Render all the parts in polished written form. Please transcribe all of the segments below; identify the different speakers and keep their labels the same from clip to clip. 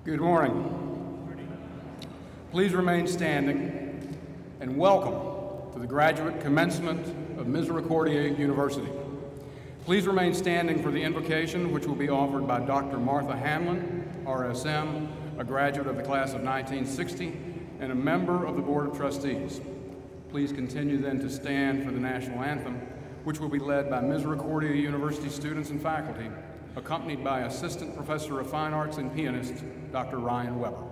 Speaker 1: Good morning. Please remain standing and welcome to the graduate commencement of Misericordia University. Please remain standing for the invocation, which will be offered by Dr. Martha Hanlon, RSM, a graduate of the class of 1960 and a member of the Board of Trustees. Please continue then to stand for the national anthem, which will be led by Misericordia University students and faculty, accompanied by Assistant Professor of Fine Arts and pianist, Dr. Ryan Weber.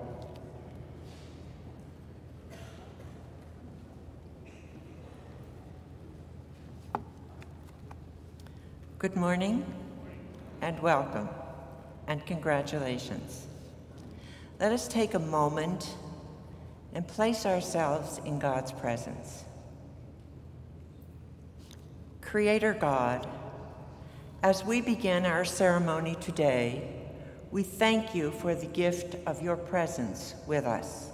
Speaker 2: Good morning and welcome and congratulations. Let us take a moment and place ourselves in God's presence. Creator God, as we begin our ceremony today, we thank you for the gift of your presence with us.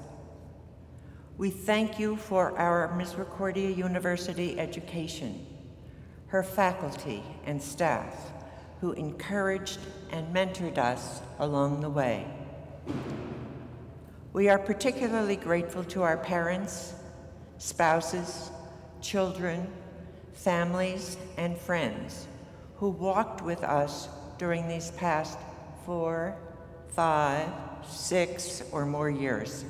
Speaker 2: We thank you for our Misericordia University education, her faculty and staff who encouraged and mentored us along the way. We are particularly grateful to our parents, spouses, children, families, and friends who walked with us during these past 4, 5, 6, or more years.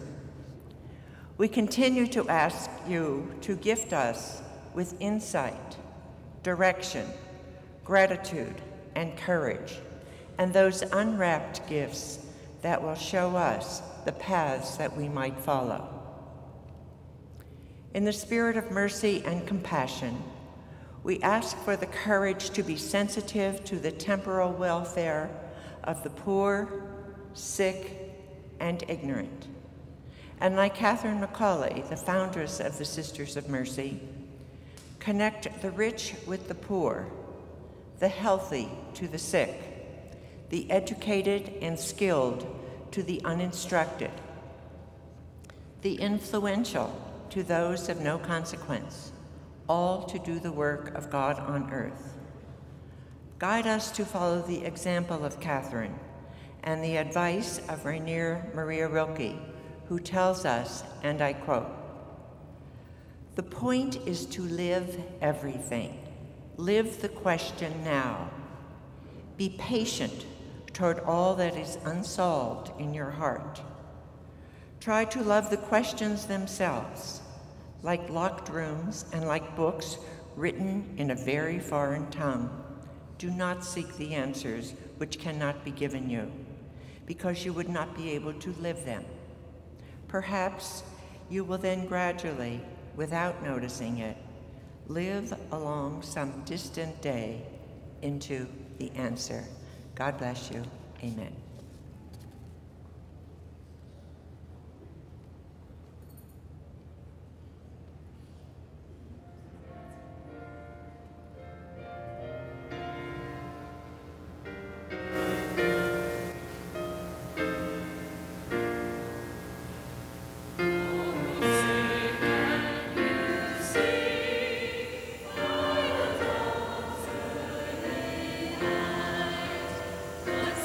Speaker 2: We continue to ask you to gift us with insight, direction, gratitude, and courage, and those unwrapped gifts that will show us the paths that we might follow. In the spirit of mercy and compassion, we ask for the courage to be sensitive to the temporal welfare of the poor, sick, and ignorant. And like Catherine McCauley, the foundress of the Sisters of Mercy, connect the rich with the poor, the healthy to the sick, the educated and skilled to the uninstructed, the influential to those of no consequence, all to do the work of God on earth. Guide us to follow the example of Catherine and the advice of Rainier Maria Rilke, who tells us, and I quote, "The point is to live everything. Live the question now. Be patient toward all that is unsolved in your heart. Try to love the questions themselves, like locked rooms and like books written in a very foreign tongue. Do not seek the answers which cannot be given you, because you would not be able to live them. Perhaps you will then gradually, without noticing it, live along some distant day into the answer." God bless you. Amen.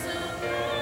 Speaker 3: So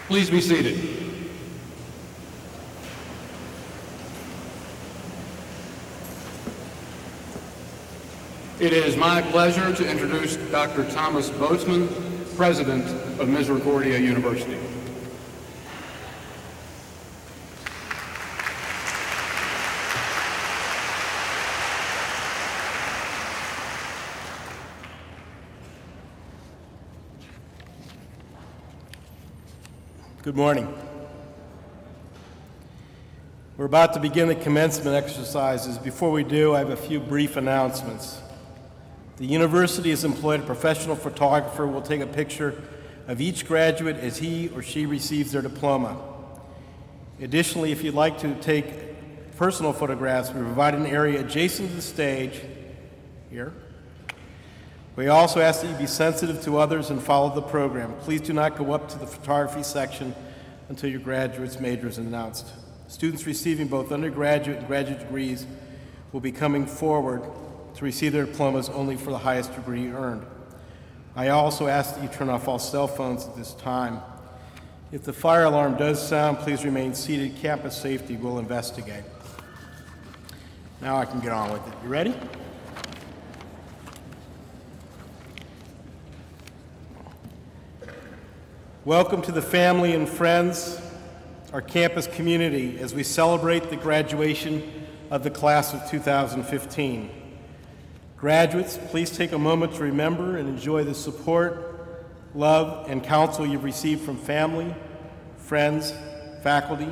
Speaker 1: Please be seated. It is my pleasure to introduce Dr. Thomas Boatsman, President of Misericordia University.
Speaker 3: Good morning. We're about to begin the commencement exercises. Before we do, I have a few brief announcements. The university has employed a professional photographer who will take a picture of each graduate as he or she receives their diploma. Additionally, if you'd like to take personal photographs, we provide an area adjacent to the stage here. We also ask that you be sensitive to others and follow the program. Please do not go up to the photography section until your graduate's major is announced. Students receiving both undergraduate and graduate degrees will be coming forward to receive their diplomas only for the highest degree earned. I also ask that you turn off all cell phones at this time. If the fire alarm does sound, please remain seated. Campus safety will investigate. Now I can get on with it. You ready? Welcome to the family and friends, our campus community, as we celebrate the graduation of the class of 2015. Graduates, please take a moment to remember and enjoy the support, love, and counsel you've received from family, friends, faculty,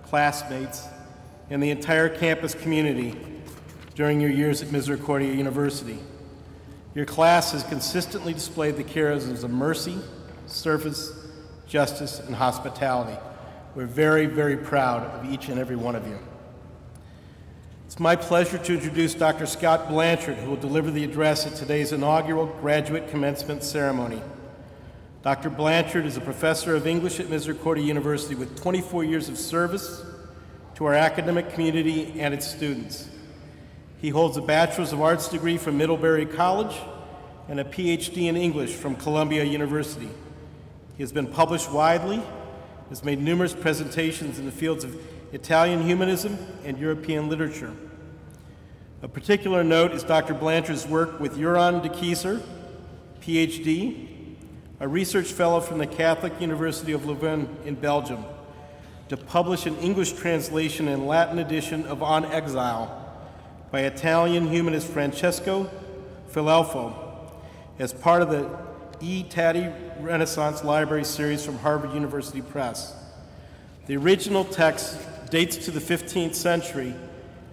Speaker 3: classmates, and the entire campus community during your years at Misericordia University. Your class has consistently displayed the charisms of mercy, service, justice, and hospitality. We're very, very proud of each and every one of you. It's my pleasure to introduce Dr. Scott Blanchard, who will deliver the address at today's inaugural graduate commencement ceremony. Dr. Blanchard is a professor of English at Misericordia University with 24 years of service to our academic community and its students. He holds a Bachelor's of Arts degree from Middlebury College and a Ph.D. in English from Columbia University. He has been published widely, has made numerous presentations in the fields of Italian humanism and European literature. A particular note is Dr. Blanchard's work with Jeroen de Keyser, Ph.D., a research fellow from the Catholic University of Leuven in Belgium, to publish an English translation and Latin edition of On Exile by Italian humanist Francesco Filelfo as part of the E. Tatti Renaissance Library series from Harvard University Press. The original text dates to the 15th century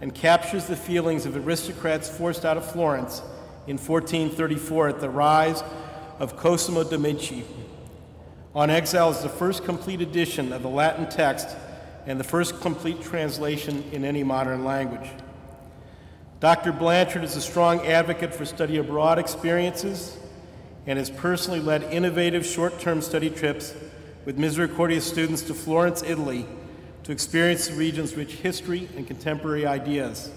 Speaker 3: and captures the feelings of aristocrats forced out of Florence in 1434 at the rise of Cosimo de' Medici. On Exile is the first complete edition of the Latin text and the first complete translation in any modern language. Dr. Blanchard is a strong advocate for study abroad experiences and has personally led innovative short-term study trips with Misericordia students to Florence, Italy, to experience the region's rich history and contemporary ideas.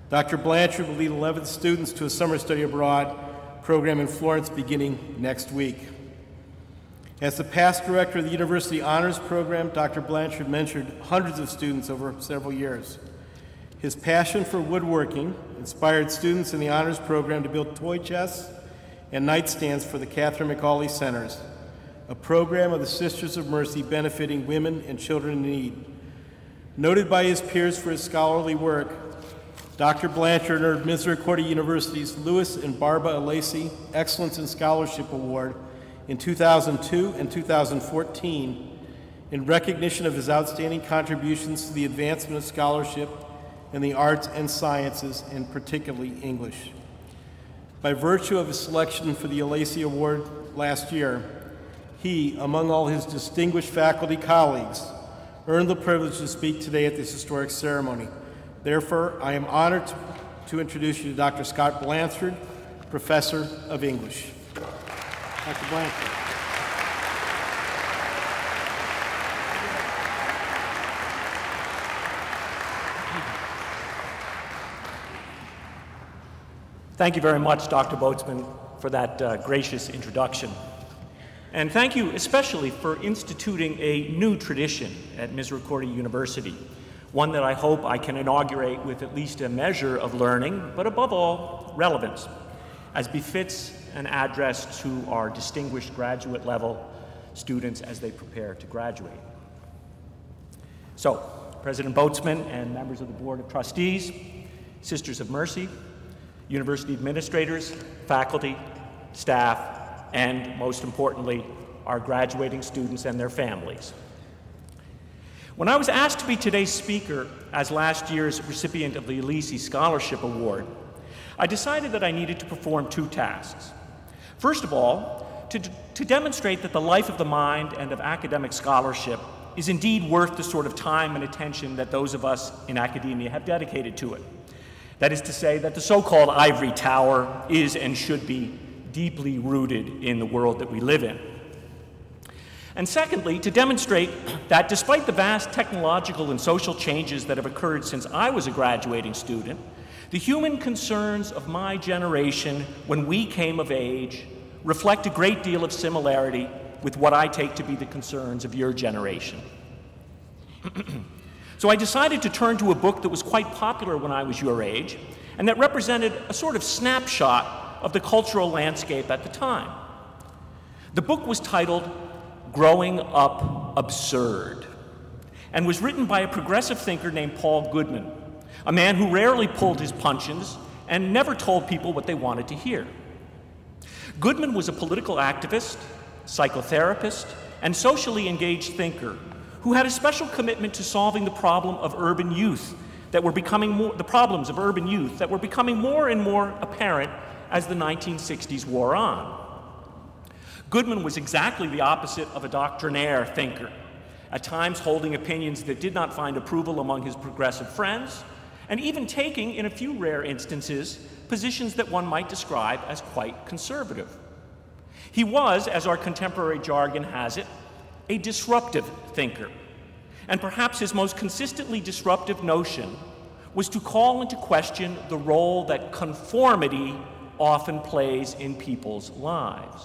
Speaker 3: Dr. Blanchard will lead 11 students to a summer study abroad program in Florence beginning next week. As the past director of the University Honors Program, Dr. Blanchard mentored hundreds of students over several years. His passion for woodworking inspired students in the Honors Program to build toy chests and nightstands for the Catherine McAuley Centers, a program of the Sisters of Mercy benefiting women and children in need. Noted by his peers for his scholarly work, Dr. Blanchard earned Misericordia University's Louis and Barbara Alesi Excellence in Scholarship Award in 2002 and 2014 in recognition of his outstanding contributions to the advancement of scholarship in the arts and sciences, and particularly English. By virtue of his selection for the Alesi Award last year, he, among all his distinguished faculty colleagues, earned the privilege to speak today at this historic ceremony. Therefore, I am honored to introduce you to Dr. Scott Blanchard, Professor of English. Dr. Blanchard.
Speaker 4: Thank you very much, Dr. Boatsman, for that gracious introduction. And thank you especially for instituting a new tradition at Misericordia University, one that I hope I can inaugurate with at least a measure of learning, but above all, relevance, as befits an address to our distinguished graduate level students as they prepare to graduate. So, President Boatsman and members of the Board of Trustees, Sisters of Mercy, university administrators, faculty, staff, and most importantly, our graduating students and their families. When I was asked to be today's speaker as last year's recipient of the Ulysses Scholarship Award, I decided that I needed to perform two tasks. First of all, to demonstrate that the life of the mind and of academic scholarship is indeed worth the sort of time and attention that those of us in academia have dedicated to it. That is to say that the so-called ivory tower is and should be deeply rooted in the world that we live in. And secondly, to demonstrate that despite the vast technological and social changes that have occurred since I was a graduating student, the human concerns of my generation when we came of age reflect a great deal of similarity with what I take to be the concerns of your generation. So I decided to turn to a book that was quite popular when I was your age, and that represented a sort of snapshot of the cultural landscape at the time. The book was titled Growing Up Absurd, and was written by a progressive thinker named Paul Goodman, a man who rarely pulled his punches and never told people what they wanted to hear. Goodman was a political activist, psychotherapist, and socially engaged thinker who had a special commitment to solving the problem of urban youth that were becoming more and more apparent as the 1960s wore on. Goodman was exactly the opposite of a doctrinaire thinker, at times holding opinions that did not find approval among his progressive friends, and even taking, in a few rare instances, positions that one might describe as quite conservative. He was, as our contemporary jargon has it, a disruptive thinker, and perhaps his most consistently disruptive notion was to call into question the role that conformity often plays in people's lives.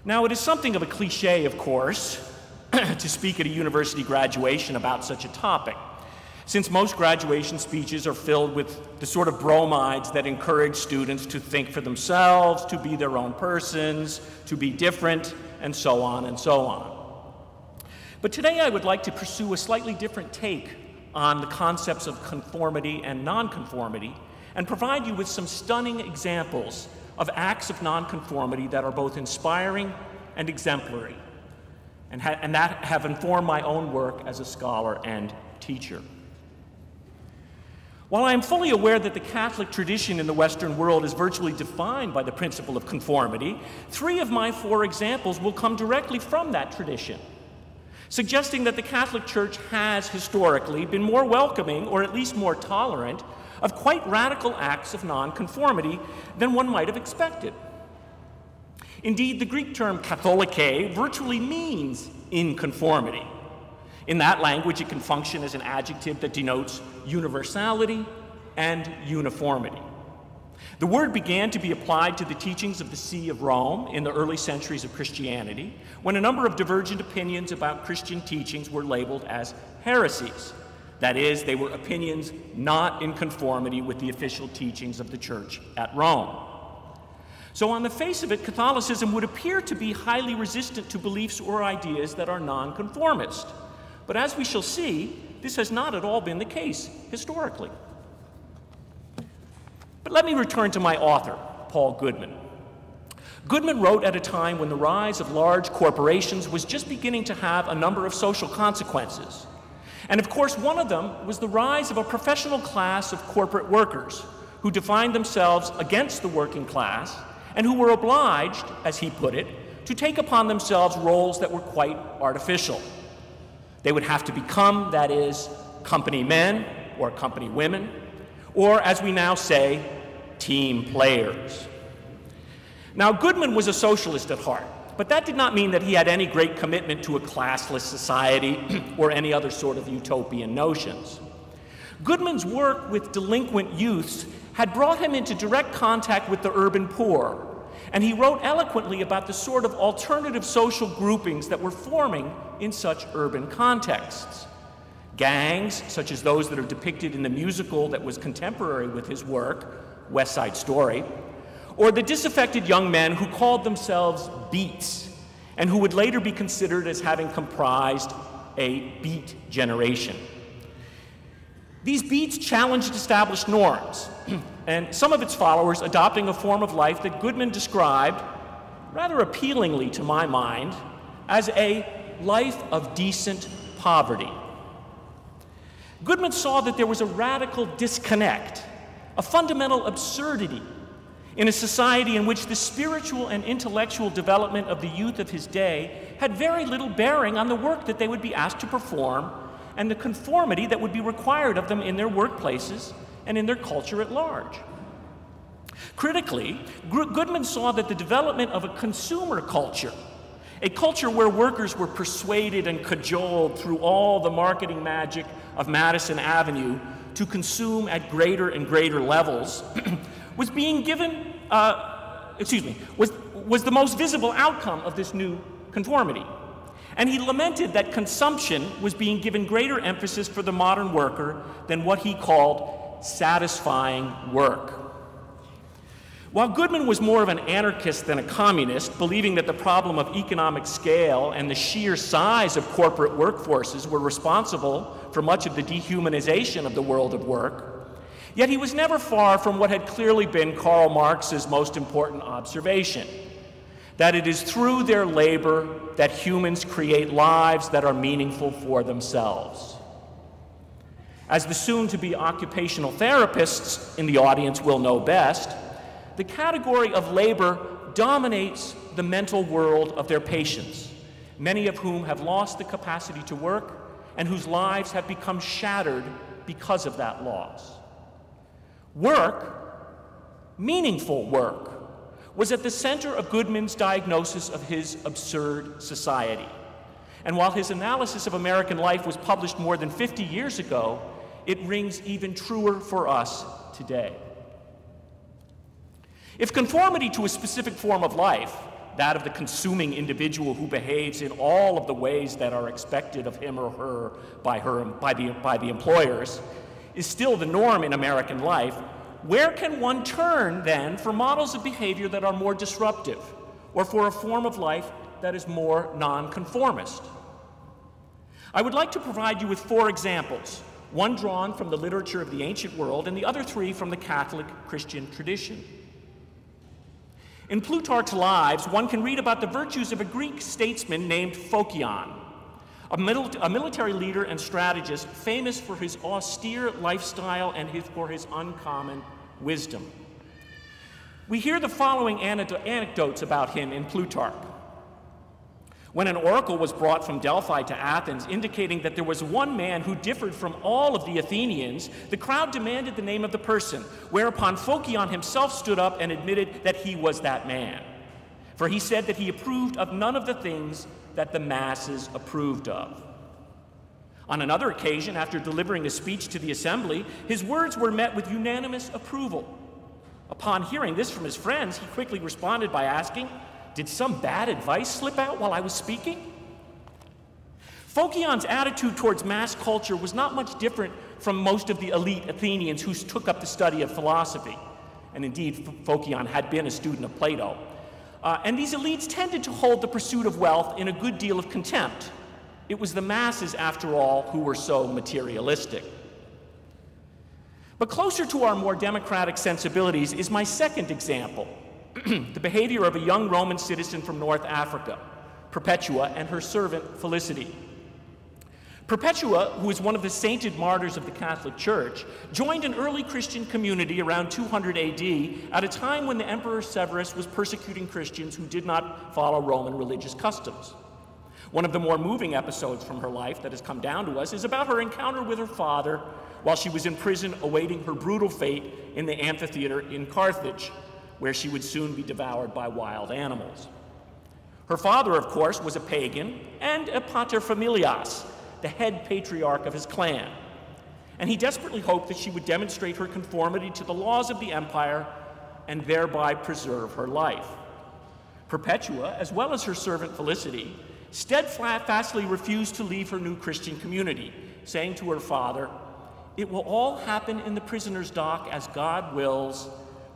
Speaker 4: Now, it is something of a cliche, of course, to speak at a university graduation about such a topic, since most graduation speeches are filled with the sort of bromides that encourage students to think for themselves, to be their own persons, to be different, and so on and so on. But today I would like to pursue a slightly different take on the concepts of conformity and nonconformity, and provide you with some stunning examples of acts of nonconformity that are both inspiring and exemplary, and that have informed my own work as a scholar and teacher. While I am fully aware that the Catholic tradition in the Western world is virtually defined by the principle of conformity, 3 of my 4 examples will come directly from that tradition, suggesting that the Catholic Church has historically been more welcoming, or at least more tolerant, of quite radical acts of nonconformity than one might have expected. Indeed, the Greek term katholike virtually means inconformity. In that language, it can function as an adjective that denotes universality and uniformity. The word began to be applied to the teachings of the See of Rome in the early centuries of Christianity, when a number of divergent opinions about Christian teachings were labeled as heresies. That is, they were opinions not in conformity with the official teachings of the Church at Rome. So on the face of it, Catholicism would appear to be highly resistant to beliefs or ideas that are nonconformist. But as we shall see, this has not at all been the case historically. But let me return to my author, Paul Goodman. Goodman wrote at a time when the rise of large corporations was just beginning to have a number of social consequences. And of course, one of them was the rise of a professional class of corporate workers who defined themselves against the working class and who were obliged, as he put it, to take upon themselves roles that were quite artificial. They would have to become, that is, company men or company women, or as we now say, team players. Now, Goodman was a socialist at heart, but that did not mean that he had any great commitment to a classless society or any other sort of utopian notions. Goodman's work with delinquent youths had brought him into direct contact with the urban poor, And he wrote eloquently about the sort of alternative social groupings that were forming in such urban contexts. Gangs, such as those that are depicted in the musical that was contemporary with his work, West Side Story, or the disaffected young men who called themselves beats, and who would later be considered as having comprised a beat generation. These beats challenged established norms, and some of its followers adopting a form of life that Goodman described, rather appealingly to my mind, as a life of decent poverty. Goodman saw that there was a radical disconnect, a fundamental absurdity, in a society in which the spiritual and intellectual development of the youth of his day had very little bearing on the work that they would be asked to perform and the conformity that would be required of them in their workplaces and in their culture at large. Critically, Goodman saw that the development of a consumer culture, a culture where workers were persuaded and cajoled through all the marketing magic of Madison Avenue to consume at greater and greater levels, was being given, was the most visible outcome of this new conformity. And he lamented that consumption was being given greater emphasis for the modern worker than what he called satisfying work. While Goodman was more of an anarchist than a communist, believing that the problem of economic scale and the sheer size of corporate workforces were responsible for much of the dehumanization of the world of work, yet he was never far from what had clearly been Karl Marx's most important observation, that it is through their labor that humans create lives that are meaningful for themselves. As the soon-to-be occupational therapists in the audience will know best, the category of labor dominates the mental world of their patients, many of whom have lost the capacity to work and whose lives have become shattered because of that loss. Work, meaningful work, was at the center of Goodman's diagnosis of his absurd society. And while his analysis of American life was published more than 50 years ago, it rings even truer for us today. If conformity to a specific form of life, that of the consuming individual who behaves in all of the ways that are expected of him or her by the employers, is still the norm in American life, where can one turn then for models of behavior that are more disruptive, or for a form of life that is more nonconformist? I would like to provide you with 4 examples, one drawn from the literature of the ancient world and the other 3 from the Catholic Christian tradition. In Plutarch's Lives, one can read about the virtues of a Greek statesman named Phocion, a military leader and strategist famous for his austere lifestyle and for his uncommon wisdom. We hear the following anecdotes about him in Plutarch. When an oracle was brought from Delphi to Athens indicating that there was one man who differed from all of the Athenians, the crowd demanded the name of the person, whereupon Phocion himself stood up and admitted that he was that man. For he said that he approved of none of the things that the masses approved of. On another occasion, after delivering a speech to the assembly, his words were met with unanimous approval. Upon hearing this from his friends, he quickly responded by asking, "Did some bad advice slip out while I was speaking?" Phocion's attitude towards mass culture was not much different from most of the elite Athenians who took up the study of philosophy. And indeed, Phocion had been a student of Plato. And these elites tended to hold the pursuit of wealth in a good deal of contempt. It was the masses, after all, who were so materialistic. But closer to our more democratic sensibilities is my second example, the behavior of a young Roman citizen from North Africa, Perpetua, and her servant Felicity. Perpetua, who is one of the sainted martyrs of the Catholic Church, joined an early Christian community around 200 AD at a time when the Emperor Severus was persecuting Christians who did not follow Roman religious customs. One of the more moving episodes from her life that has come down to us is about her encounter with her father while she was in prison awaiting her brutal fate in the amphitheater in Carthage, where she would soon be devoured by wild animals. Her father, of course, was a pagan and a paterfamilias, the head patriarch of his clan, and he desperately hoped that she would demonstrate her conformity to the laws of the empire and thereby preserve her life. Perpetua, as well as her servant Felicity, steadfastly refused to leave her new Christian community, saying to her father, "It will all happen in the prisoner's dock as God wills,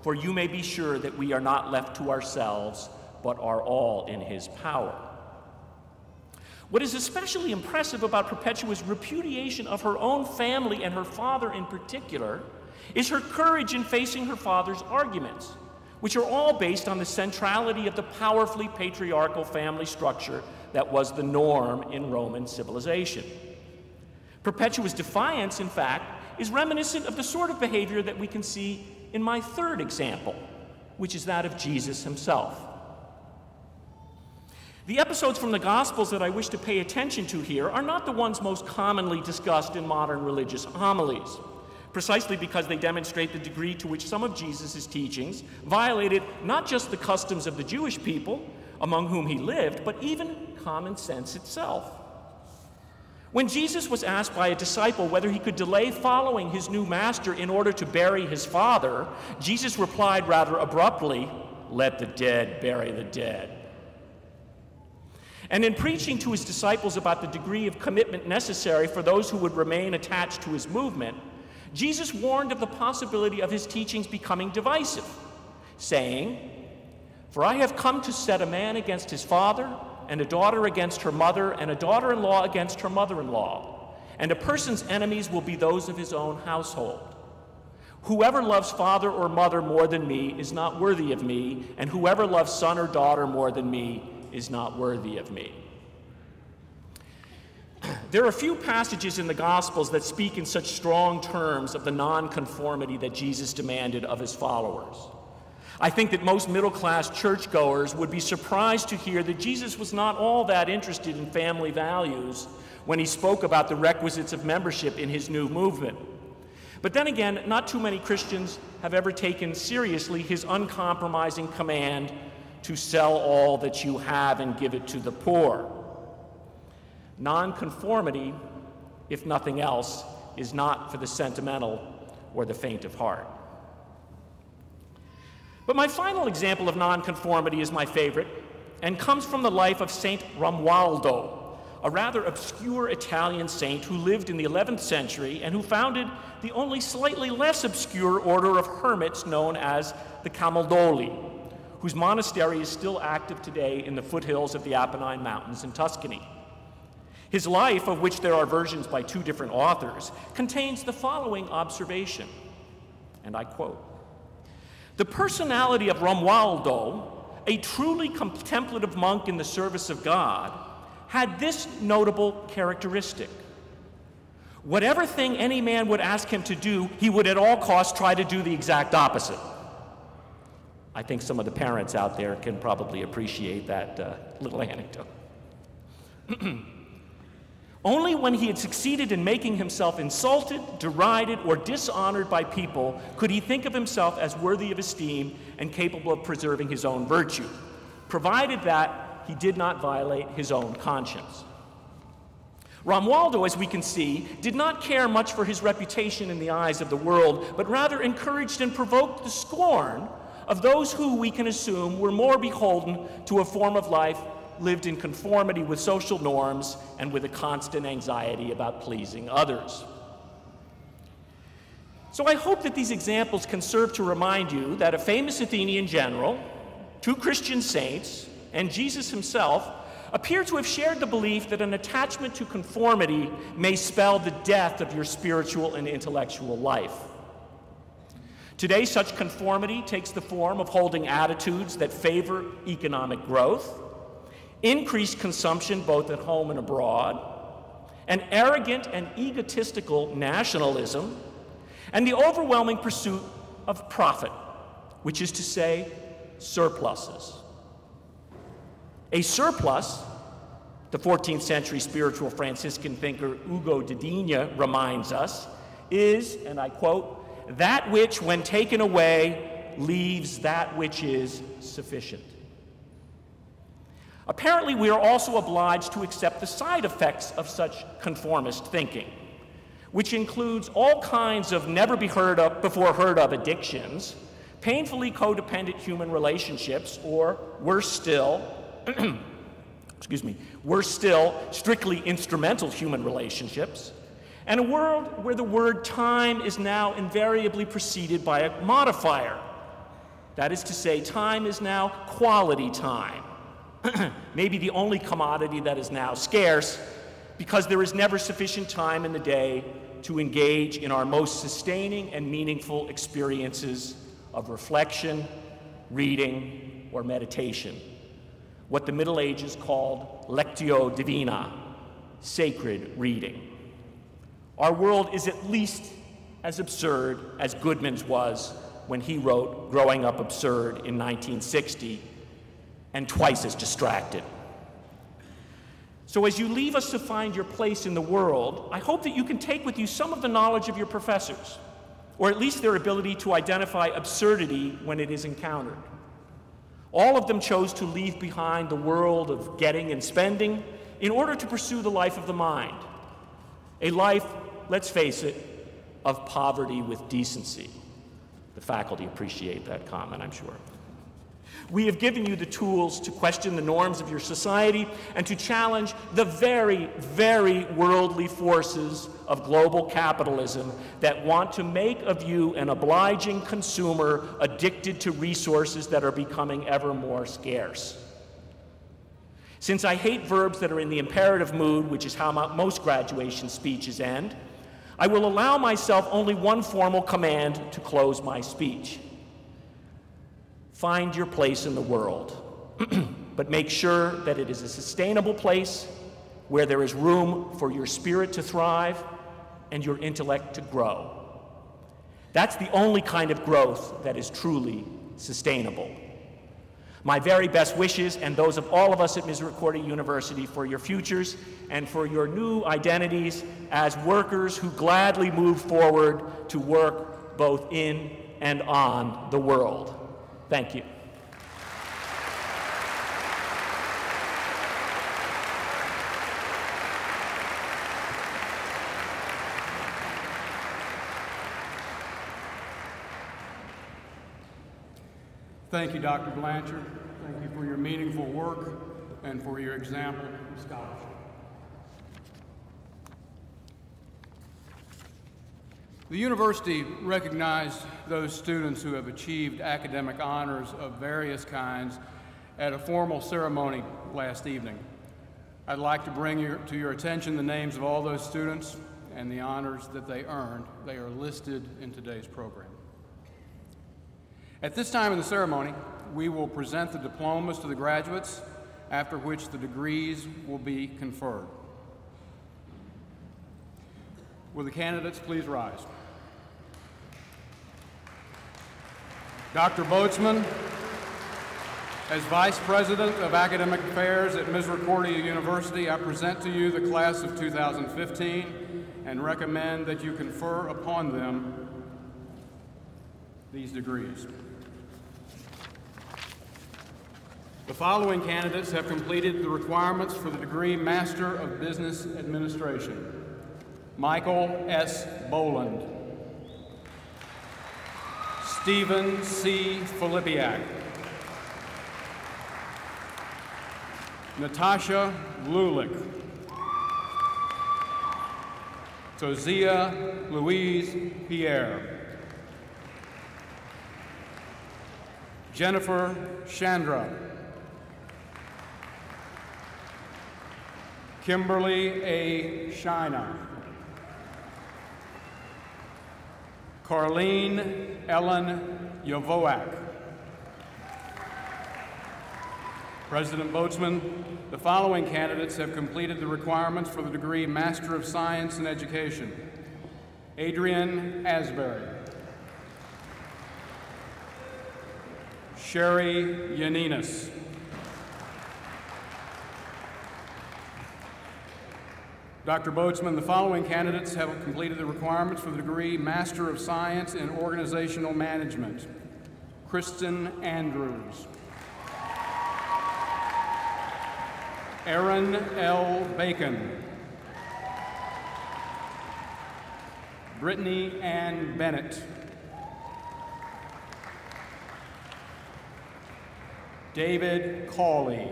Speaker 4: for you may be sure that we are not left to ourselves, but are all in his power." What is especially impressive about Perpetua's repudiation of her own family and her father in particular is her courage in facing her father's arguments, which are all based on the centrality of the powerfully patriarchal family structure that was the norm in Roman civilization. Perpetua's defiance, in fact, is reminiscent of the sort of behavior that we can see in my third example, which is that of Jesus himself. The episodes from the Gospels that I wish to pay attention to here are not the ones most commonly discussed in modern religious homilies, precisely because they demonstrate the degree to which some of Jesus' teachings violated not just the customs of the Jewish people among whom he lived, but even common sense itself. When Jesus was asked by a disciple whether he could delay following his new master in order to bury his father, Jesus replied rather abruptly, "Let the dead bury the dead." And in preaching to his disciples about the degree of commitment necessary for those who would remain attached to his movement, Jesus warned of the possibility of his teachings becoming divisive, saying, "For I have come to set a man against his father, and a daughter against her mother, and a daughter-in-law against her mother-in-law, and a person's enemies will be those of his own household. Whoever loves father or mother more than me is not worthy of me, and whoever loves son or daughter more than me is not worthy of me." There are few passages in the Gospels that speak in such strong terms of the nonconformity that Jesus demanded of his followers. I think that most middle-class churchgoers would be surprised to hear that Jesus was not all that interested in family values when he spoke about the requisites of membership in his new movement. But then again, not too many Christians have ever taken seriously his uncompromising command to sell all that you have and give it to the poor. Nonconformity, if nothing else, is not for the sentimental or the faint of heart. But my final example of nonconformity is my favorite and comes from the life of Saint Romualdo, a rather obscure Italian saint who lived in the 11th century and who founded the only slightly less obscure order of hermits known as the Camaldoli, whose monastery is still active today in the foothills of the Apennine Mountains in Tuscany. His life, of which there are versions by two different authors, contains the following observation, and I quote, "The personality of Romualdo, a truly contemplative monk in the service of God, had this notable characteristic. Whatever thing any man would ask him to do, he would at all costs try to do the exact opposite." I think some of the parents out there can probably appreciate that little anecdote. Only when he had succeeded in making himself insulted, derided, or dishonored by people could he think of himself as worthy of esteem and capable of preserving his own virtue, provided that he did not violate his own conscience. Romualdo, as we can see, did not care much for his reputation in the eyes of the world, but rather encouraged and provoked the scorn of those who, we can assume, were more beholden to a form of life lived in conformity with social norms and with a constant anxiety about pleasing others. So I hope that these examples can serve to remind you that a famous Athenian general, two Christian saints, and Jesus himself appear to have shared the belief that an attachment to conformity may spell the death of your spiritual and intellectual life. Today, such conformity takes the form of holding attitudes that favor economic growth, increased consumption both at home and abroad, an arrogant and egotistical nationalism, and the overwhelming pursuit of profit, which is to say, surpluses. A surplus, the 14th century spiritual Franciscan thinker Ugo de Digne reminds us, is, and I quote, "that which, when taken away, leaves that which is sufficient." Apparently, we are also obliged to accept the side effects of such conformist thinking, which includes all kinds of never-before-heard-of addictions, painfully codependent human relationships, or worse still, worse still, strictly instrumental human relationships, and a world where the word time is now invariably preceded by a modifier. That is to say, time is now quality time, maybe the only commodity that is now scarce, because there is never sufficient time in the day to engage in our most sustaining and meaningful experiences of reflection, reading, or meditation, what the Middle Ages called lectio divina, sacred reading. Our world is at least as absurd as Goodman's was when he wrote Growing Up Absurd in 1960, and twice as distracted. So as you leave us to find your place in the world, I hope that you can take with you some of the knowledge of your professors, or at least their ability to identify absurdity when it is encountered. All of them chose to leave behind the world of getting and spending in order to pursue the life of the mind, a life, let's face it, of poverty with decency. The faculty appreciate that comment, I'm sure. We have given you the tools to question the norms of your society and to challenge the very, very worldly forces of global capitalism that want to make of you an obliging consumer addicted to resources that are becoming ever more scarce. Since I hate verbs that are in the imperative mood, which is how most graduation speeches end, I will allow myself only one formal command to close my speech. Find your place in the world, but make sure that it is a sustainable place where there is room for your spirit to thrive and your intellect to grow. That's the only kind of growth that is truly sustainable. My very best wishes, and those of all of us at Misericordia University, for your futures and for your new identities as workers who gladly move forward to work both in and on the world. Thank you.
Speaker 1: Thank you, Dr. Blanchard. Thank you for your meaningful work and for your example of scholarship. The university recognized those students who have achieved academic honors of various kinds at a formal ceremony last evening. I'd like to bring to your attention the names of all those students and the honors that they earned. They are listed in today's program. At this time in the ceremony, we will present the diplomas to the graduates, after which the degrees will be conferred. Will the candidates please rise? Dr. Boatsman, as Vice President of Academic Affairs at Misericordia University, I present to you the class of 2015 and recommend that you confer upon them these degrees. The following candidates have completed the requirements for the degree Master of Business Administration. Michael S. Boland, Stephen C. Filipiak, Natasha Lulick, Tozia Louise Pierre, Jennifer Chandra, Kimberly A. Shina, Carlene Ellen Yovoak. President Boatsman, the following candidates have completed the requirements for the degree Master of Science in Education. Adrian Asbury, Sherry Yaninas, Dr. Boatsman, the following candidates have completed the requirements for the degree Master of Science in Organizational Management. Kristen Andrews, Aaron L. Bacon, Brittany Ann Bennett, David Cawley.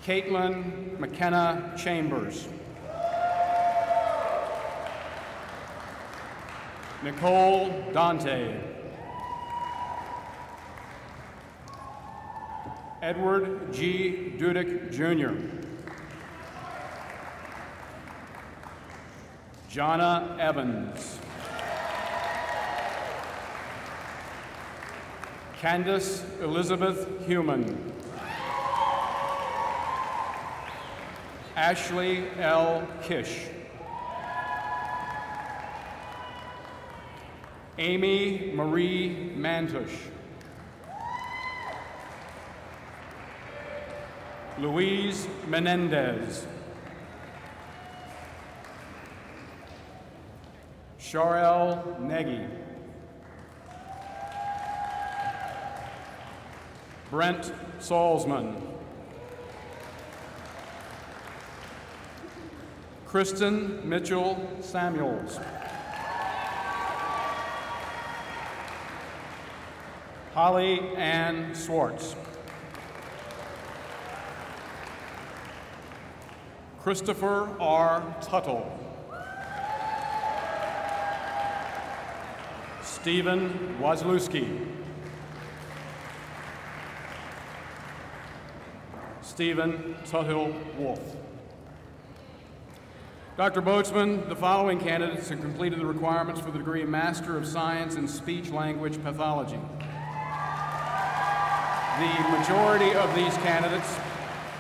Speaker 1: Caitlin McKenna Chambers. Nicole Dante. Edward G. Dudick, Jr. Jonna Evans. Candace Elizabeth Human. Ashley L. Kish. Amy Marie Mantush. Louise Menendez. Sharel Nagy. Brent Salzman. Kristen Mitchell Samuels. Holly Ann Swartz. Christopher R. Tuttle. Stephen Wazlewski. Stephen Tuthill Wolf. Dr. Boatsman, the following candidates have completed the requirements for the degree Master of Science in Speech Language Pathology. The majority of these candidates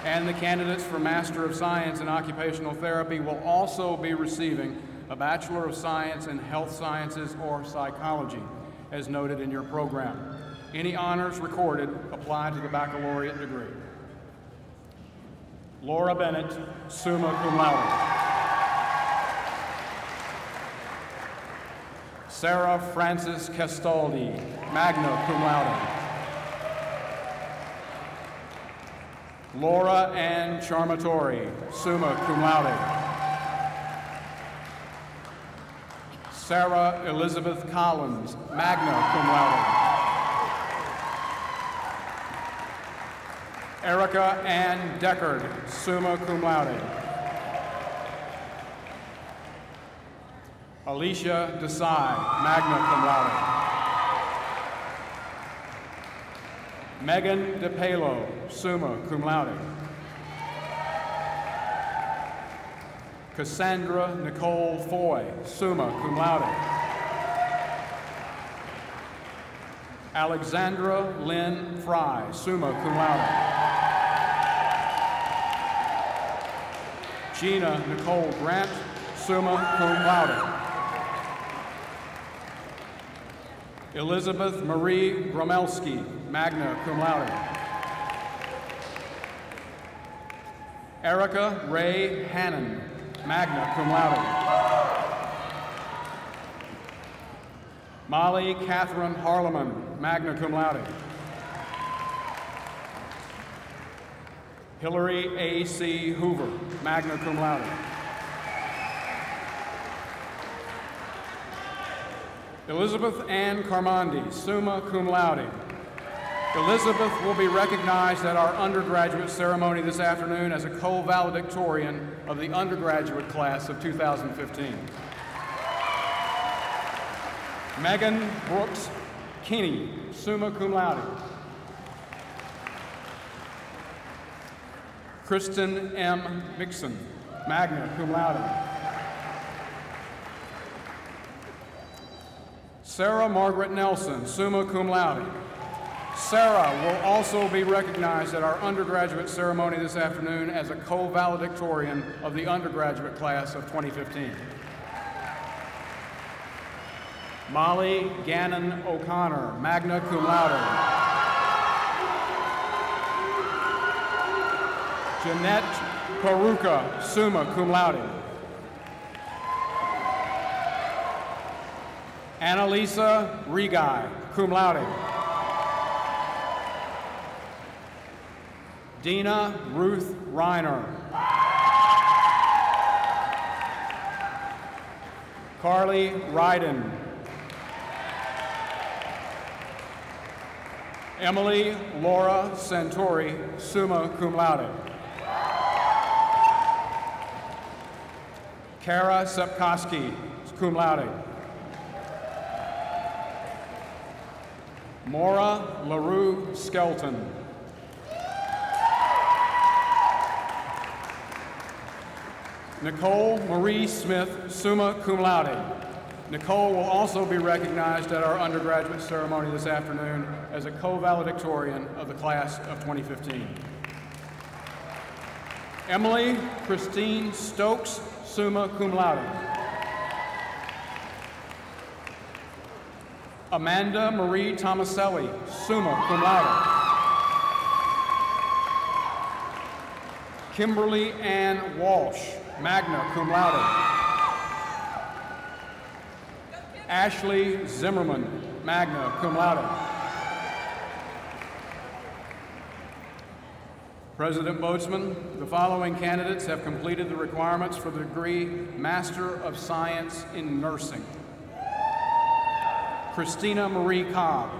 Speaker 1: and the candidates for Master of Science in Occupational Therapy will also be receiving a Bachelor of Science in Health Sciences or Psychology, as noted in your program. Any honors recorded apply to the baccalaureate degree. Laura Bennett, summa cum laude. Sarah Frances Castaldi, magna cum laude. Laura Ann Charmatori, summa cum laude. Sarah Elizabeth Collins, magna cum laude. Erica Ann Deckard, summa cum laude. Alicia Desai, magna cum laude. Megan DePalo, summa cum laude. Cassandra Nicole Foy, summa cum laude. Alexandra Lynn Fry, summa cum laude. Gina Nicole Grant, summa cum laude. Elizabeth Marie Gromelski, magna cum laude. Erica Ray Hannon, magna cum laude. Molly Catherine Harleman, magna cum laude. Hillary A.C. Hoover, magna cum laude. Elizabeth Ann Carmondi, summa cum laude. Elizabeth will be recognized at our undergraduate ceremony this afternoon as a co-valedictorian of the undergraduate class of 2015. Megan Brooks Kinney, summa cum laude. Kristen M. Mixon, magna cum laude. Sarah Margaret Nelson, summa cum laude. Sarah will also be recognized at our undergraduate ceremony this afternoon as a co-valedictorian of the undergraduate class of 2015. Molly Gannon O'Connor, magna cum laude. Jeanette Peruca, summa cum laude. Annalisa Regai, cum laude. Dina Ruth Reiner. Carly Ryden. Emily Laura Santori, summa cum laude. Kara Sepkoski, cum laude. Maura LaRue Skelton. Nicole Marie Smith, summa cum laude. Nicole will also be recognized at our undergraduate ceremony this afternoon as a co-valedictorian of the class of 2015. Emily Christine Stokes, summa cum laude. Amanda Marie Tomaselli, summa cum laude. Kimberly Ann Walsh, magna cum laude. Ashley Zimmerman, magna cum laude. President Boatsman, the following candidates have completed the requirements for the degree Master of Science in Nursing. Christina Marie Cobb.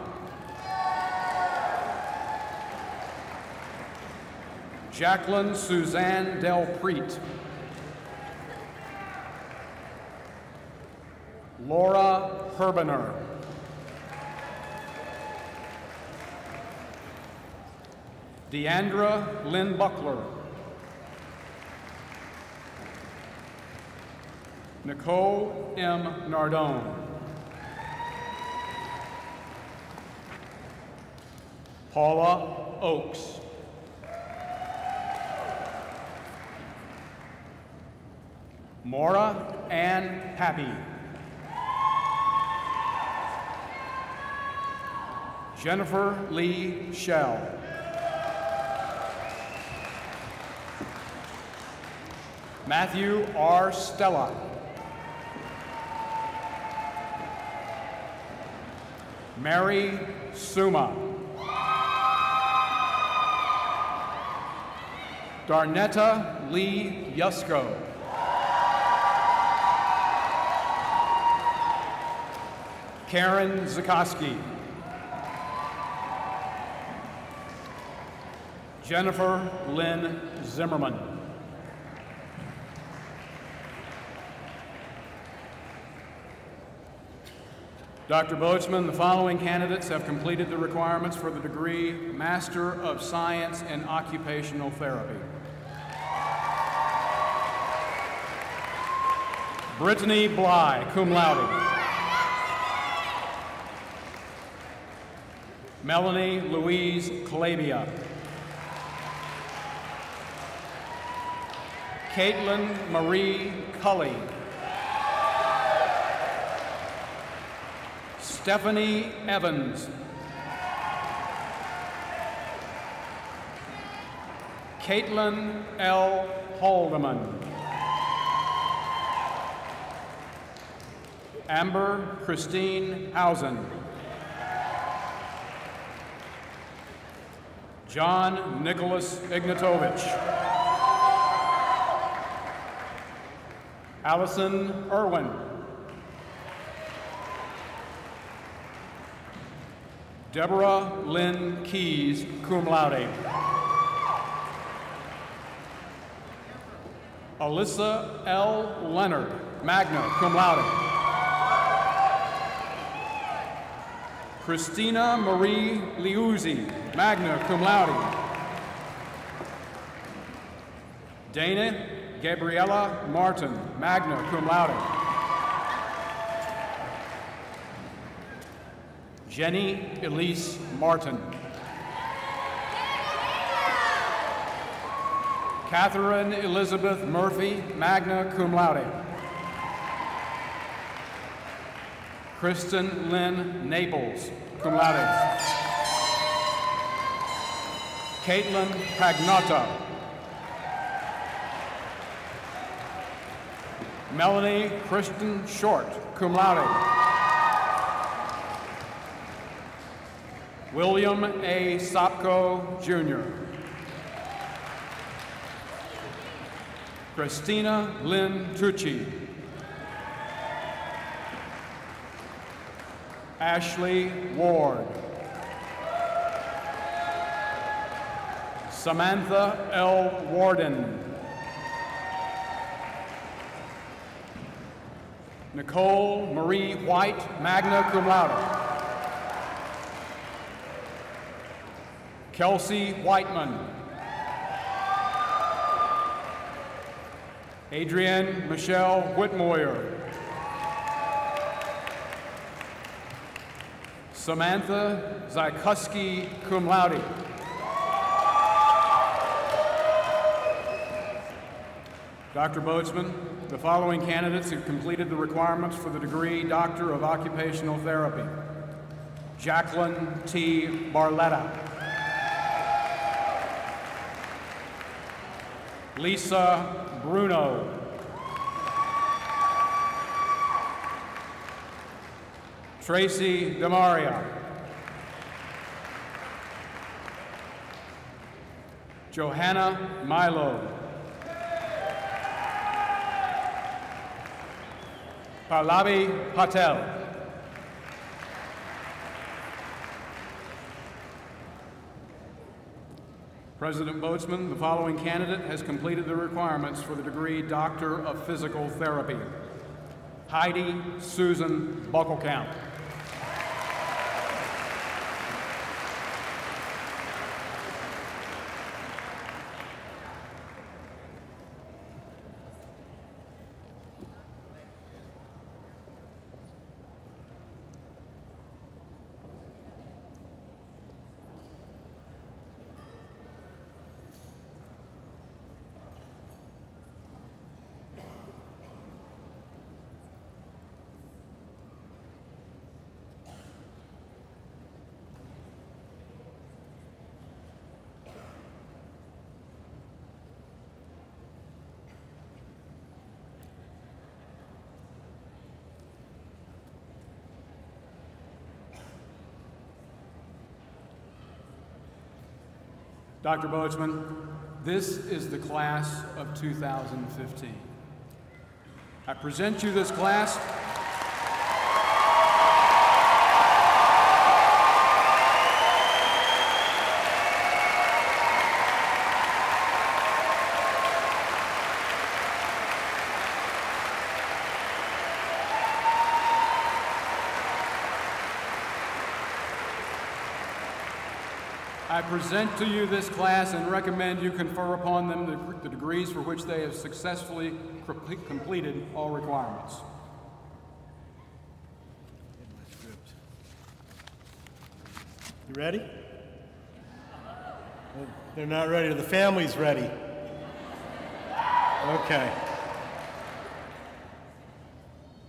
Speaker 1: Jacqueline Suzanne Del Preet. Laura Herbener. Deandra Lynn Buckler. Nicole M. Nardone. Paula Oakes. Maura Ann Pappy. Jennifer Lee Shell. Matthew R. Stella. Mary Suma. Darnetta Lee Yusko. Karen Zukoski. Jennifer Lynn Zimmerman. Dr. Boatsman, the following candidates have completed the requirements for the degree Master of Science in Occupational Therapy. Brittany Bly, cum laude. Melanie Louise Calabia. Caitlin Marie Cully. Stephanie Evans. Caitlin L. Haldeman. Amber Christine Hausen. John Nicholas Ignatovich. Allison Irwin. Deborah Lynn Keys, cum laude. Alyssa L. Leonard, magna cum laude. Christina Marie Liuzzi, magna cum laude. Dana Gabriella Martin, magna cum laude. Jenny Elise Martin. Catherine Elizabeth Murphy, magna cum laude. Kristen Lynn Naples, cum laude. Caitlin Pagnotta. Melanie Kristen Short, cum laude. William A. Sopko, Jr. Christina Lynn Tucci. Ashley Ward. Samantha L. Warden. Nicole Marie White, magna cum laude. Kelsey Whiteman. Adrienne Michelle Whitmoyer. Samantha Zykuski, cum laude. Dr. Boatsman, the following candidates have completed the requirements for the degree Doctor of Occupational Therapy. Jacqueline T. Barletta. Lisa Bruno. Tracy DeMaria. Johanna Milo. Pallavi Patel. President Boatsman, the following candidate has completed the requirements for the degree Doctor of Physical Therapy. Heidi Susan Bucklecamp. Dr. Boatsman, this is the class of 2015. I present you this class to you this class and recommend you confer upon them the degrees for which they have successfully completed all requirements.
Speaker 3: You ready? They're not ready. The family's ready. Okay.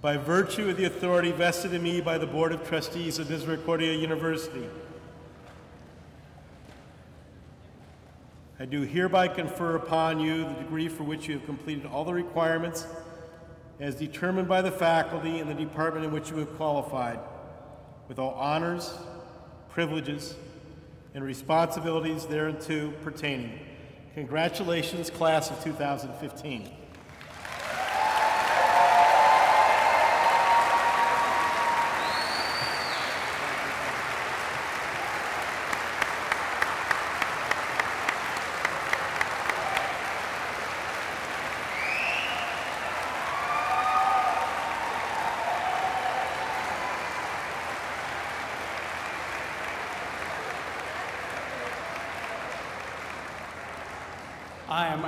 Speaker 3: By virtue of the authority vested in me by the Board of Trustees of Misericordia University, I do hereby confer upon you the degree for which you have completed all the requirements as determined by the faculty in the department in which you have qualified, with all honors, privileges, and responsibilities thereunto pertaining. Congratulations, class of 2015.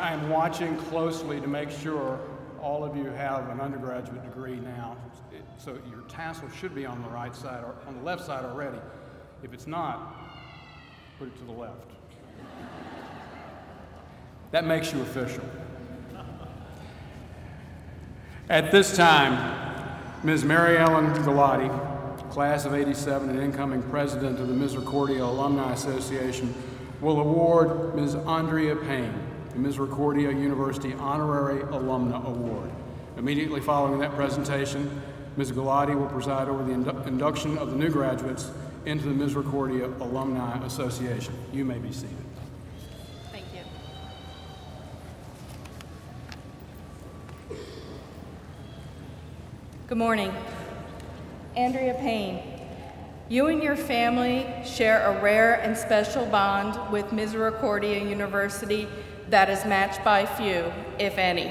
Speaker 1: I am watching closely to make sure all of you have an undergraduate degree now. So your tassel should be on the right side or on the left side already. If it's not, put it to the left. That makes you official. At this time, Ms. Mary Ellen Galati, class of '87 and incoming president of the Misericordia Alumni Association, will award Ms. Andrea Payne the Misericordia University Honorary Alumna Award. Immediately following that presentation, Ms. Galati will preside over the induction of the new graduates into the Misericordia Alumni Association. You may be seated.
Speaker 5: Thank you. Good morning. Andrea Payne, You and your family share a rare and special bond with Misericordia University that is matched by few, if any.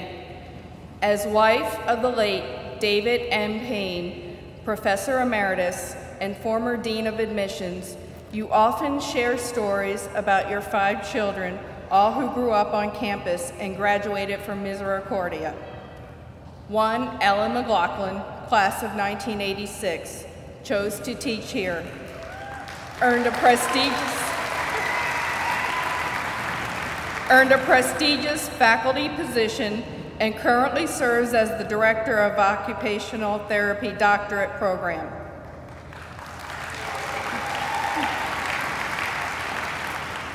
Speaker 5: As wife of the late David M. Payne, Professor Emeritus and former Dean of Admissions, you often share stories about your 5 children, all who grew up on campus and graduated from Misericordia. One, Ellen McLaughlin, class of 1986, chose to teach here, earned a prestigious faculty position, and currently serves as the Director of Occupational Therapy Doctorate Program.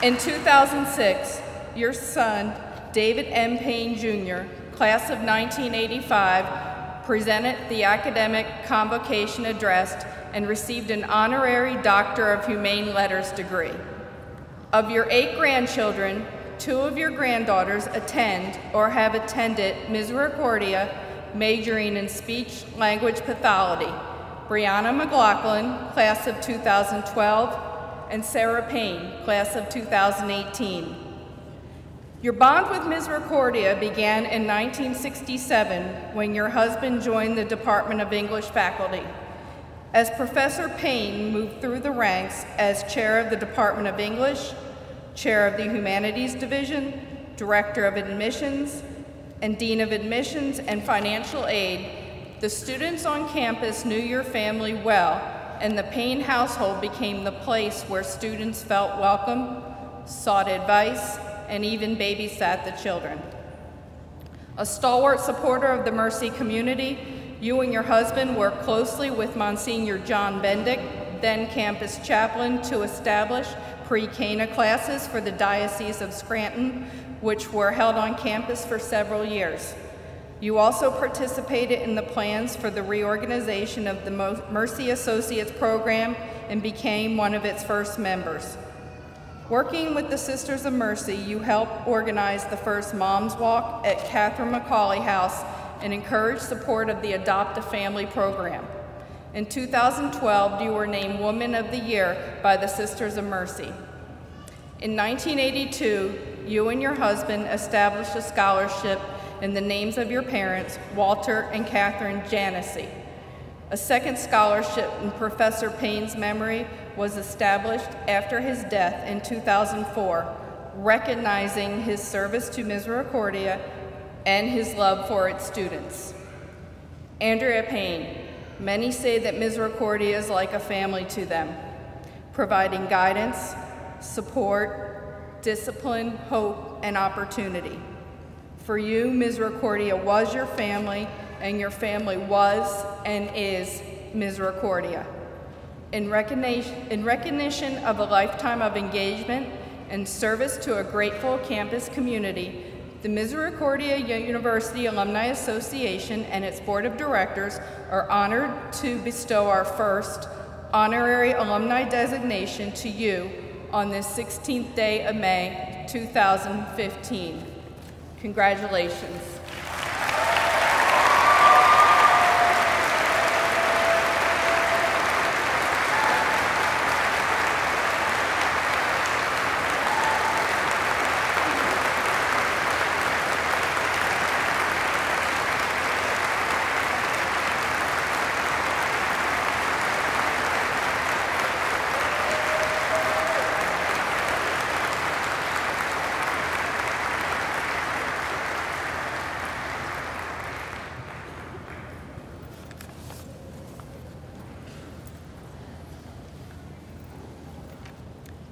Speaker 5: In 2006, your son, David M. Payne Jr., class of 1985, presented the academic convocation address and received an honorary Doctor of Humane Letters degree. Of your 8 grandchildren, 2 of your granddaughters attend or have attended Misericordia, majoring in speech language pathology. Brianna McLaughlin, class of 2012, and Sarah Payne, class of 2018. Your bond with Misericordia began in 1967 when your husband joined the Department of English faculty. As Professor Payne moved through the ranks as chair of the Department of English, chair of the Humanities Division, director of admissions, and dean of admissions and financial aid, the students on campus knew your family well, and the Payne household became the place where students felt welcome, sought advice, and even babysat the children. A stalwart supporter of the Mercy community, you and your husband worked closely with Monsignor John Bendick, then campus chaplain, to establish pre-Cana classes for the Diocese of Scranton, which were held on campus for several years. You also participated in the plans for the reorganization of the Mercy Associates program and became one of its first members. Working with the Sisters of Mercy, you helped organize the first Mom's Walk at Catherine McCauley House and encouraged support of the Adopt a Family program. In 2012, you were named Woman of the Year by the Sisters of Mercy. In 1982, you and your husband established a scholarship in the names of your parents, Walter and Catherine Janessi. A second scholarship in Professor Payne's memory was established after his death in 2004, recognizing his service to Misericordia and his love for its students. Andrea Payne, many say that Misericordia is like a family to them, providing guidance, support, discipline, hope, and opportunity. For you, Misericordia was your family, and your family was and is Misericordia. In recognition of a lifetime of engagement and service to a grateful campus community, the Misericordia University Alumni Association and its board of directors are honored to bestow our first honorary alumni designation to you on this 16th day of May, 2015. Congratulations.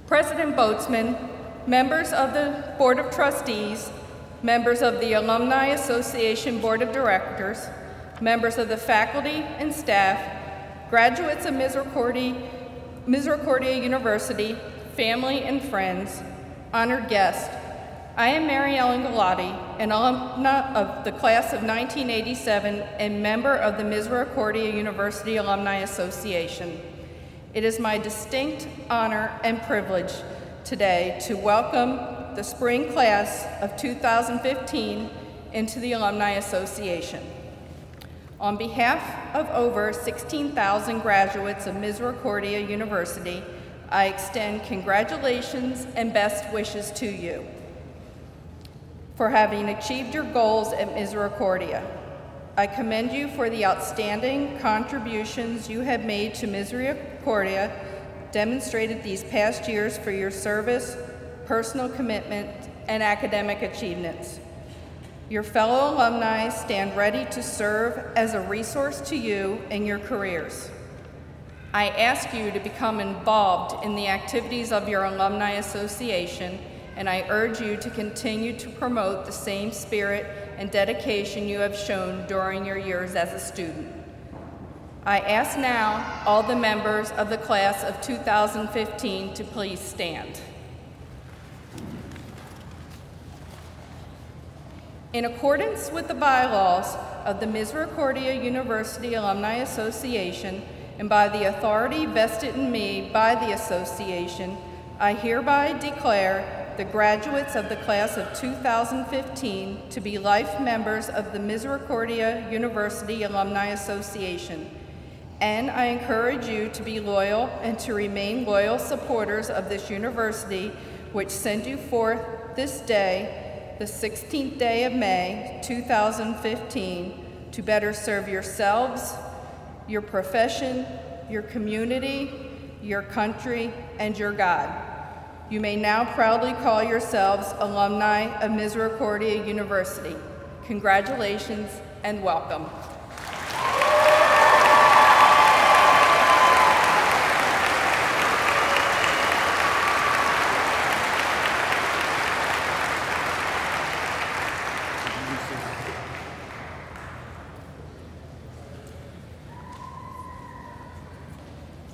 Speaker 5: President Boatsman, members of the Board of Trustees, members of the Alumni Association Board of Directors, members of the faculty and staff, graduates of Misericordia University, family and friends, honored guests, I am Mary Ellen Galati, an alumna of the class of 1987 and member of the Misericordia University Alumni Association. It is my distinct honor and privilege today to welcome the spring class of 2015 into the Alumni Association. On behalf of over 16,000 graduates of Misericordia University, I extend congratulations and best wishes to you for having achieved your goals at Misericordia. I commend you for the outstanding contributions you have made to Misericordia, demonstrated these past years for your service, personal commitment, and academic achievements. Your fellow alumni stand ready to serve as a resource to you in your careers. I ask you to become involved in the activities of your alumni association, and I urge you to continue to promote the same spirit and dedication you have shown during your years as a student. I ask now all the members of the class of 2015 to please stand. In accordance with the bylaws of the Misericordia University Alumni Association and by the authority vested in me by the association, I hereby declare the graduates of the class of 2015 to be life members of the Misericordia University Alumni Association. And I encourage you to be loyal and to remain loyal supporters of this university, which send you forth this day, the 16th day of May, 2015, to better serve yourselves, your profession, your community, your country, and your God. You may now proudly call yourselves alumni of Misericordia University. Congratulations and welcome.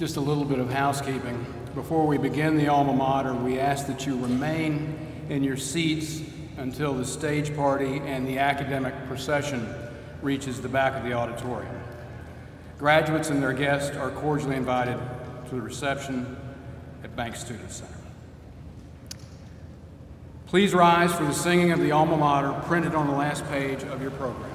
Speaker 1: Just a little bit of housekeeping. Before we begin the alma mater, we ask that you remain in your seats until the stage party and the academic procession reaches the back of the auditorium. Graduates and their guests are cordially invited to the reception at Bank Student Center. Please rise for the singing of the alma mater printed on the last page of your program.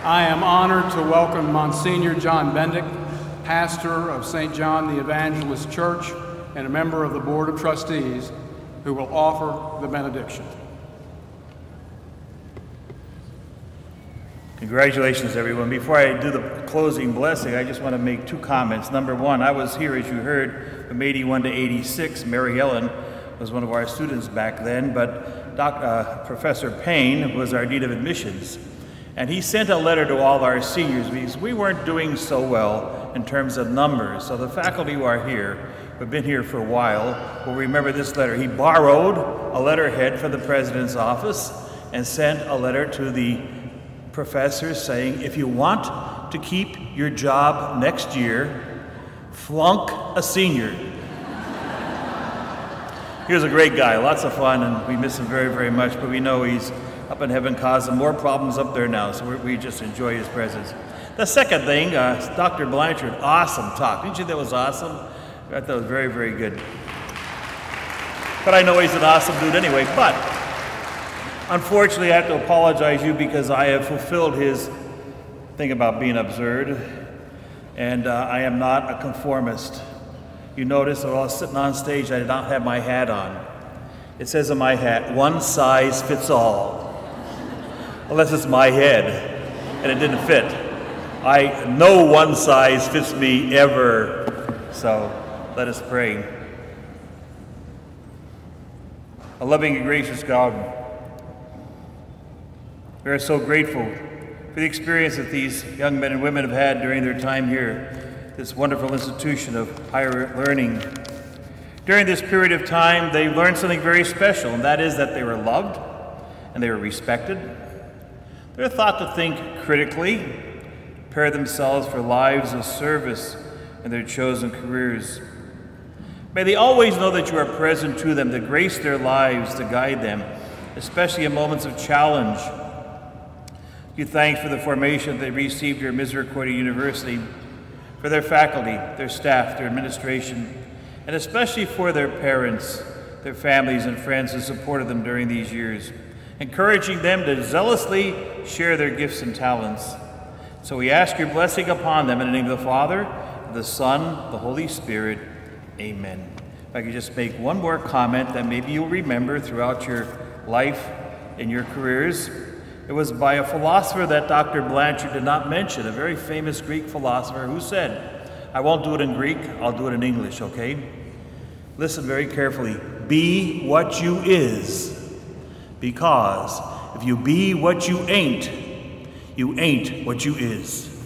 Speaker 1: I am honored to welcome Monsignor John Bendick, pastor of St. John the Evangelist Church and a member of the Board of Trustees, who will offer the benediction.
Speaker 6: Congratulations, everyone. Before I do the closing blessing, I just want to make two comments. Number one, I was here, as you heard, from 81 to 86. Mary Ellen was one of our students back then, but Professor Payne was our Dean of Admissions. And he sent a letter to all our seniors because we weren't doing so well in terms of numbers. So the faculty who are here, who've been here for a while, will remember this letter. He borrowed a letterhead from the president's office and sent a letter to the professors saying, if you want to keep your job next year, flunk a senior. He was a great guy, lots of fun, and we miss him very, very much, but we know he's up in heaven causing more problems up there now, so we just enjoy his presence. The second thing, Dr. Blanchard, awesome talk. Didn't you think that was awesome? I thought that was very, very good. But I know he's an awesome dude anyway, but unfortunately, I have to apologize to you because I have fulfilled his thing about being absurd, and I am not a conformist. You notice that while I was sitting on stage, I did not have my hat on. It says on my hat, one size fits all. Unless it's my head, and it didn't fit. No one size fits me ever. So let us pray. A loving and gracious God, we are so grateful for the experience that these young men and women have had during their time here, this wonderful institution of higher learning. During this period of time, they learned something very special, and that is that they were loved and they were respected. They were taught to think critically, prepare themselves for lives of service in their chosen careers. May they always know that you are present to them, to grace their lives, to guide them, especially in moments of challenge. Give thanks for the formation they received here at Misericordia University, for their faculty, their staff, their administration, and especially for their parents, their families and friends who supported them during these years, encouraging them to zealously share their gifts and talents. So we ask your blessing upon them in the name of the Father, the Son, the Holy Spirit. Amen. If I could just make one more comment that maybe you'll remember throughout your life and your careers. It was by a philosopher that Dr. Blanchard did not mention, a very famous Greek philosopher who said, I won't do it in Greek, I'll do it in English, okay? Listen very carefully. Be what you is, because if you be what you ain't what you is.